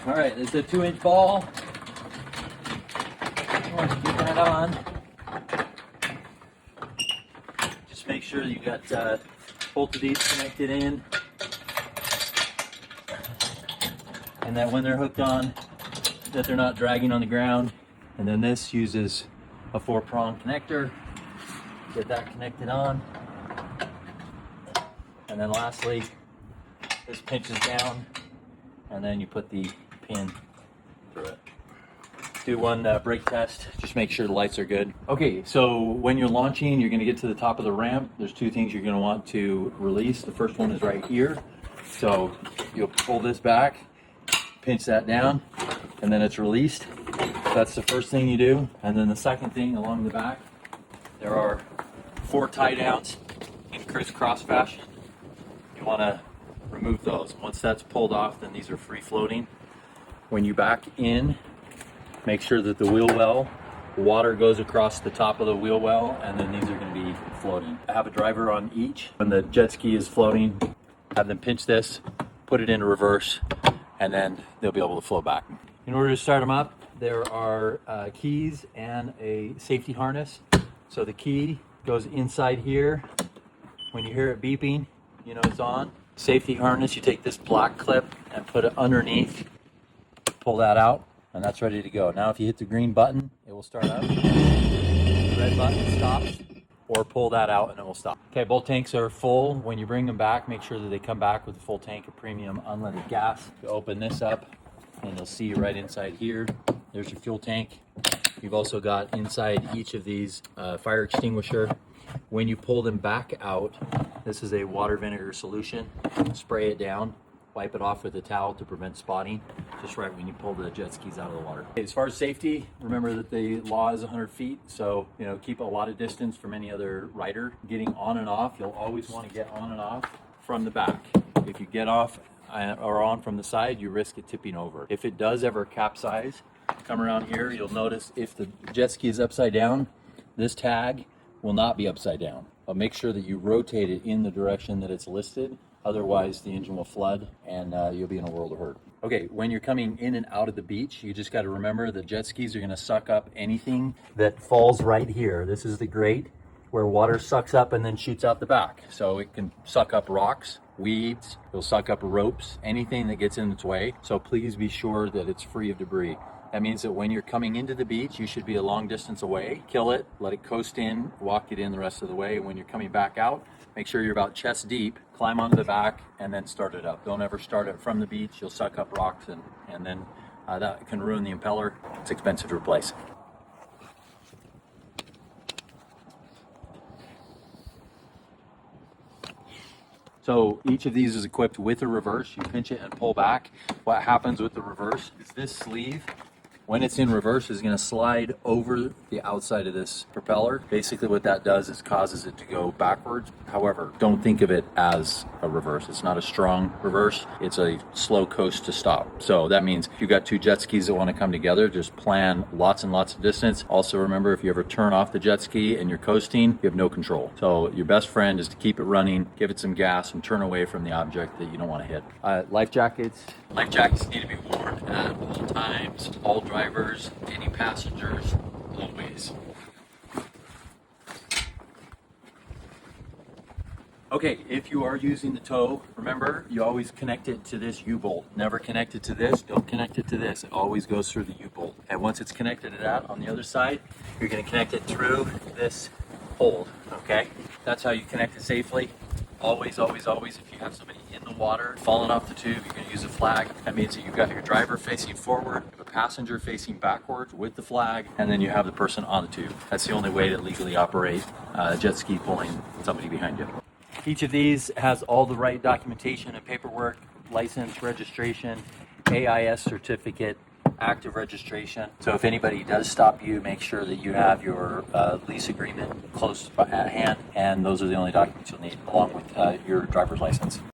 All right, it's a 2-inch ball. Once you get that on, just make sure you got both of these connected in, and that when they're hooked on, that they're not dragging on the ground. And then this uses a 4-prong connector. Get that connected on. And then lastly, this pinches down, and then you put the pin through it. Do one brake test, just make sure the lights are good. Okay, so when you're launching, you're gonna get to the top of the ramp. There's 2 things you're gonna want to release. The first one is right here. So you'll pull this back, pinch that down, and then it's released. That's the first thing you do. And then the second thing along the back, there are 4 tie downs in crisscross fashion. You wanna remove those. Once that's pulled off, then these are free floating. When you back in, make sure that the wheel well, water goes across the top of the wheel well, and then these are going to be floating. I have a driver on each. When the jet ski is floating, have them pinch this, put it into reverse, and then they'll be able to float back. In order to start them up, there are keys and a safety harness. So the key goes inside here. When you hear it beeping, you know it's on. Safety harness, you take this black clip and put it underneath, pull that out, and that's ready to go. Now if you hit the green button, it will start up. The red button stops, or pull that out and it will stop. Okay, both tanks are full. When you bring them back, make sure that they come back with a full tank of premium unleaded gas. You open this up and you'll see right inside here, there's your fuel tank. You've also got inside each of these fire extinguisher. When you pull them back out, this is a water vinegar solution. Spray it down, wipe it off with a towel to prevent spotting, just right when you pull the jet skis out of the water. As far as safety, remember that the law is 100 feet, so keep a lot of distance from any other rider. Getting on and off, you'll always want to get on and off from the back. If you get off or on from the side, you risk it tipping over. If it does ever capsize, come around here, you'll notice if the jet ski is upside down, this tag will not be upside down. But make sure that you rotate it in the direction that it's listed. Otherwise, the engine will flood and you'll be in a world of hurt. Okay, when you're coming in and out of the beach, you just got to remember the jet skis are going to suck up anything that falls right here. This is the grate where water sucks up and then shoots out the back. So it can suck up rocks, weeds, it'll suck up ropes, anything that gets in its way. So please be sure that it's free of debris. That means that when you're coming into the beach, you should be a long distance away. Kill it, let it coast in, walk it in the rest of the way. When you're coming back out, make sure you're about chest deep, climb onto the back, and then start it up. Don't ever start it from the beach. You'll suck up rocks, and then that can ruin the impeller. It's expensive to replace. So each of these is equipped with a reverse. You pinch it and pull back. What happens with the reverse is this sleeve, when it's in reverse, is going to slide over the outside of this propeller. Basically what that does is causes it to go backwards. However, don't think of it as a reverse. It's not a strong reverse. It's a slow coast to stop. So that means if you've got 2 jet skis that want to come together, just plan lots and lots of distance. Also remember, if you ever turn off the jet ski and you're coasting, you have no control. So your best friend is to keep it running, give it some gas, and turn away from the object that you don't want to hit. Life jackets. Life jackets need to be worn at all times. All drivers, any passengers, always. Okay, if you are using the tow, remember, you always connect it to this U-bolt. Never connect it to this, don't connect it to this. It always goes through the U-bolt. And once it's connected to that, on the other side, you're gonna connect it through this hold, okay? That's how you connect it safely. Always, always, always, if you have somebody in the water, falling off the tube, you're gonna use a flag. That means that you've got your driver facing forward, you have a passenger facing backwards with the flag, and then you have the person on the tube. That's the only way to legally operate a jet ski pulling somebody behind you. Each of these has all the right documentation and paperwork, license, registration, AIS certificate, active registration. So if anybody does stop you, make sure that you have your lease agreement close at hand, and those are the only documents you'll need, along with your driver's license.